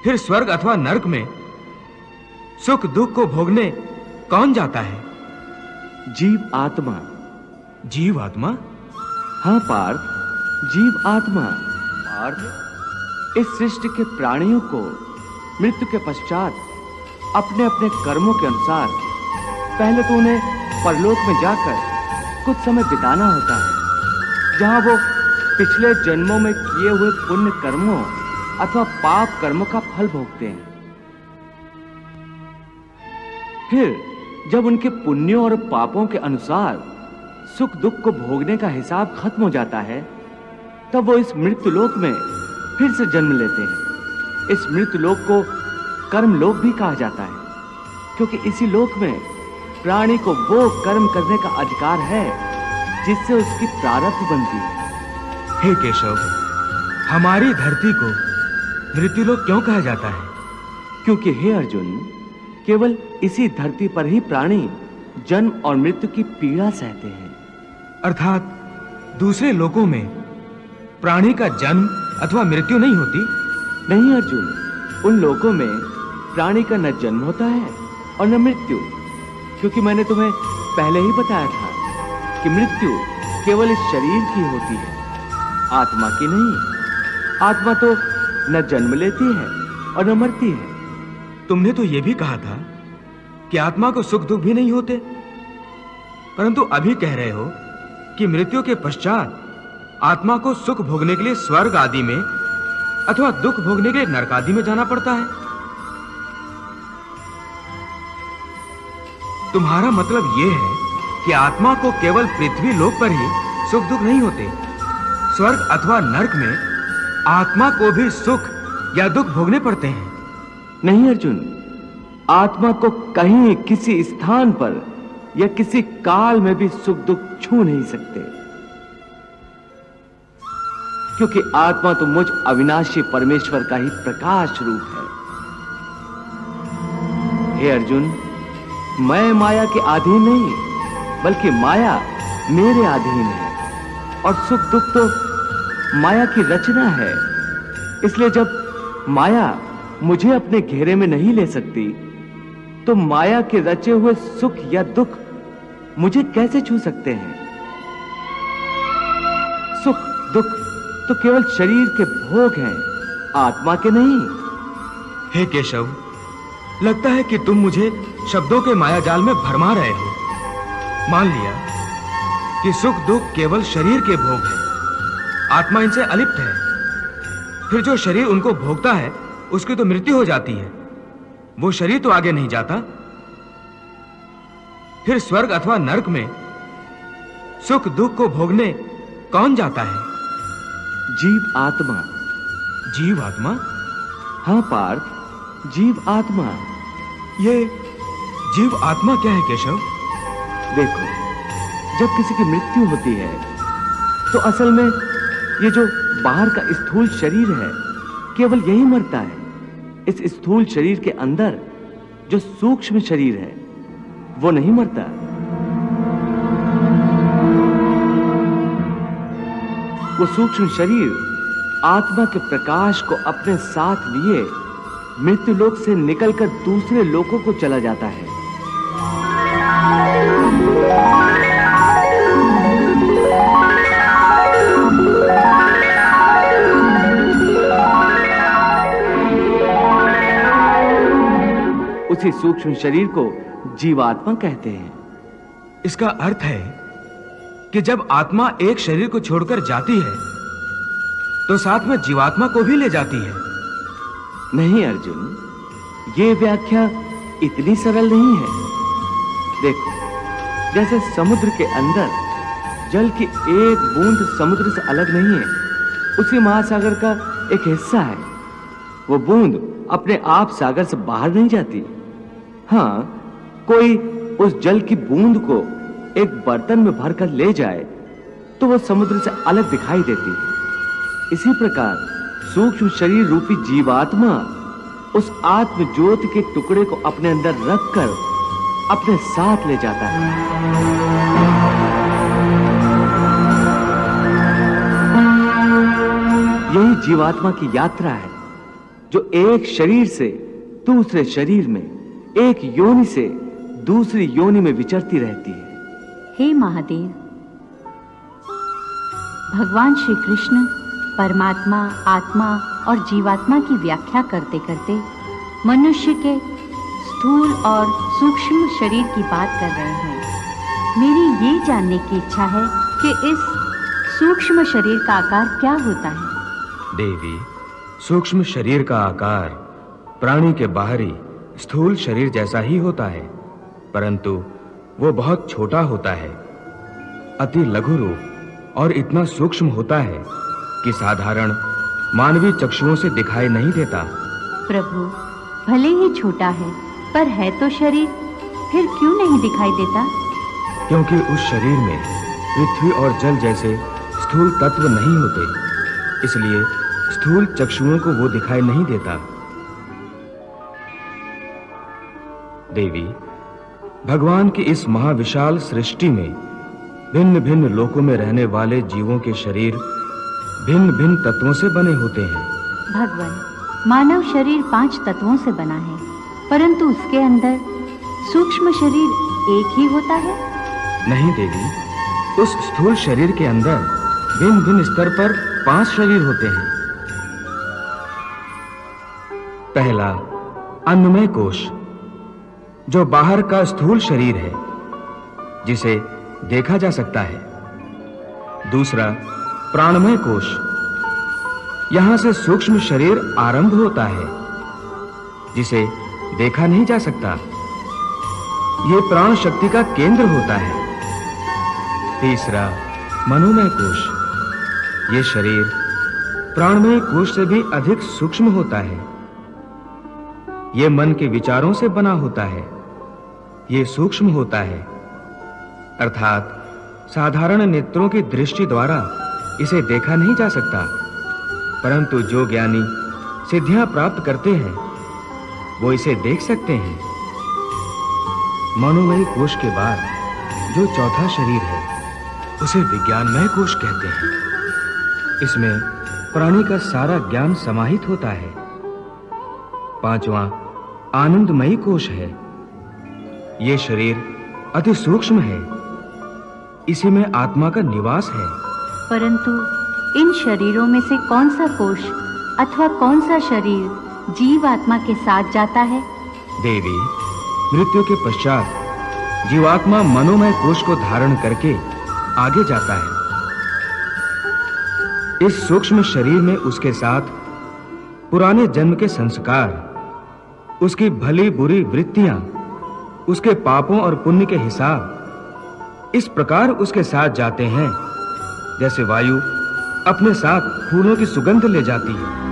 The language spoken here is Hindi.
फिर स्वर्ग अथवा नरक में सुख दुख को भोगने कौन जाता है? जीव आत्मा। जीव आत्मा? हाँ पार्थ, जीव आत्मा। पार्थ, इस सृष्टि के प्राणियों को मृत्यु के पश्चात अपने अपने कर्मों के अनुसार पहले तो उन्हें परलोक में जाकर कुछ समय बिताना होता है, जहां वो पिछले जन्मों में किए हुए पुण्य कर्मों अथवा पाप कर्मों का फल भोगते हैं। फिर जब उनके पुण्यों और पापों के अनुसार सुख दुख को भोगने का हिसाब खत्म हो जाता है, तब वो इस मृत्यु लोक में फिर से जन्म लेते हैं। इस मृत्यु लोक को कर्म लोक भी कहा जाता है, क्योंकि इसी लोक में प्राणी को वो कर्म करने का अधिकार है जिससे उसकी प्रारब्ध बनती है। हे केशव, हमारी धरती को मृत्युलोक क्यों कहा जाता है? क्योंकि हे अर्जुन, केवल इसी धरती पर ही प्राणी जन्म और मृत्यु की पीड़ा सहते हैं। अर्थात दूसरे लोकों में प्राणी का जन्म अथवा मृत्यु नहीं होती? नहीं अर्जुन, उन लोकों में प्राणी का न जन्म होता है और न मृत्यु, क्योंकि मैंने तुम्हें पहले ही बताया था कि मृत्यु केवल इस शरीर की होती है, आत्मा की नहीं। आत्मा तो न जन्म लेती है और न मरती है। तुमने तो यह भी कहा था कि आत्मा को सुख दुख भी नहीं होते, परंतु अभी कह रहे हो कि मृत्यु के पश्चात आत्मा को सुख भोगने के लिए स्वर्ग आदि में अथवा दुख भोगने के लिए नरक आदि में जाना पड़ता है। तुम्हारा मतलब यह है कि आत्मा को केवल पृथ्वी लोक पर ही सुख दुख नहीं होते, स्वर्ग अथवा नरक में आत्मा को भी सुख या दुख भोगने पड़ते हैं? नहीं अर्जुन, आत्मा को कहीं किसी स्थान पर या किसी काल में भी सुख दुख छू नहीं सकते, क्योंकि आत्मा तो मुझ अविनाशी परमेश्वर का ही प्रकाश रूप है। हे अर्जुन, मैं माया के अधीन नहीं, बल्कि माया मेरे अधीन है, और सुख दुख तो माया की रचना है। इसलिए जब माया मुझे अपने घेरे में नहीं ले सकती, तो माया के रचे हुए सुख या दुख मुझे कैसे छू सकते हैं? सुख दुख तो केवल शरीर के भोग हैं, आत्मा के नहीं। हे केशव, लगता है कि तुम मुझे शब्दों के मायाजाल में भरमा रहे हो। मान लिया कि सुख दुख केवल शरीर के भोग हैं, आत्मा इनसे अलिप्त है। फिर जो शरीर उनको भोगता है उसकी तो मृत्यु हो जाती है, वो शरीर तो आगे नहीं जाता। फिर स्वर्ग अथवा नरक में सुख दुख को भोगने कौन जाता है? जीव आत्मा। जीव आत्मा? हाँ पार्थ, जीव आत्मा। ये जीव आत्मा क्या है केशव? देखो, जब किसी की मृत्यु होती है तो असल में ये जो बाहर का स्थूल शरीर है केवल यही मरता है। इस स्थूल शरीर के अंदर जो सूक्ष्म शरीर है वो नहीं मरता। वो सूक्ष्म शरीर आत्मा के प्रकाश को अपने साथ लिए मृत्यु लोक से निकलकर दूसरे लोकों को चला जाता है। उसी सूक्ष्म शरीर को जीवात्मा कहते हैं। इसका अर्थ है कि जब आत्मा एक शरीर को छोड़कर जाती है तो साथ में जीवात्मा को भी ले जाती है। नहीं अर्जुन, ये व्याख्या इतनी सरल नहीं है। देखो, जैसे समुद्र के अंदर जल की एक बूंद समुद्र से अलग नहीं है, उसी महासागर का एक हिस्सा है। वो बूंद अपने आप सागर से बाहर नहीं जाती। हाँ, कोई उस जल की बूंद को एक बर्तन में भरकर ले जाए तो वो समुद्र से अलग दिखाई देती है। इसी प्रकार सूक्ष्म शरीर रूपी जीवात्मा उस आत्म ज्योति के टुकड़े को अपने अंदर रखकर अपने साथ ले जाता है। यही जीवात्मा की यात्रा है जो एक शरीर से दूसरे शरीर में, एक योनि से दूसरी योनि में विचरती रहती है। हे महादेव, भगवान श्री कृष्ण परमात्मा, आत्मा और जीवात्मा की व्याख्या करते करते मनुष्य के स्थूल और सूक्ष्म शरीर की बात कर रहे हैं। मेरी ये जानने की इच्छा है कि इस सूक्ष्म शरीर का आकार क्या होता है? देवी, सूक्ष्म शरीर का आकार प्राणी के बाहरी स्थूल शरीर जैसा ही होता है, परंतु वो बहुत छोटा होता है, अति लघु रूप और इतना सूक्ष्म होता है कि साधारण मानवीय चक्षुओं से दिखाई नहीं देता। प्रभु, भले ही छोटा है पर है तो शरीर, फिर क्यों नहीं दिखाई देता? क्योंकि उस शरीर में पृथ्वी और जल जैसे स्थूल तत्व नहीं होते, इसलिए स्थूल चक्षुओं को वो दिखाई नहीं देता। देवी, भगवान की इस महाविशाल सृष्टि में भिन्न-भिन्न लोकों में रहने वाले जीवों के शरीर भिन्न-भिन्न तत्वों से बने होते हैं। भगवान, मानव शरीर 5 तत्वों से बना है, परंतु उसके अंदर सूक्ष्म शरीर एक ही होता है। नहीं देवी, उस स्थूल शरीर के अंदर भिन्न-भिन्न स्तर पर 5 शरीर होते हैं। पहला, अन्नमय कोश, जो बाहर का स्थूल शरीर है, जिसे देखा जा सकता है। दूसरा, प्राणमय कोश, यहां से सूक्ष्म शरीर आरंभ होता है, जिसे देखा नहीं जा सकता। यह प्राण शक्ति का केंद्र होता है। तीसरा, मनोमय कोश, यह शरीर प्राणमय कोश से भी अधिक सूक्ष्म होता है। यह मन के विचारों से बना होता है, यह सूक्ष्म होता है, अर्थात साधारण नेत्रों की दृष्टि द्वारा इसे देखा नहीं जा सकता, परंतु जो ज्ञानी सिद्धियां प्राप्त करते हैं वो इसे देख सकते हैं। मनोमय कोश के बाद जो चौथा शरीर है उसे विज्ञानमय कोश कहते हैं। इसमें प्राणी का सारा ज्ञान समाहित होता है। पांचवां, आनंदमयी कोश है। यह शरीर अति सूक्ष्म है, इसी में आत्मा का निवास है। परंतु इन शरीरों में से कौन सा कोश अथवा कौन सा शरीर जीवात्मा के साथ जाता है? देवी, मृत्यु के पश्चात जीवात्मा मनोमय कोश को धारण करके आगे जाता है। इस सूक्ष्म शरीर में उसके साथ पुराने जन्म के संस्कार, उसकी भली बुरी वृत्तियां, उसके पापों और पुण्य के हिसाब इस प्रकार उसके साथ जाते हैं जैसे वायु अपने साथ फूलों की सुगंध ले जाती है।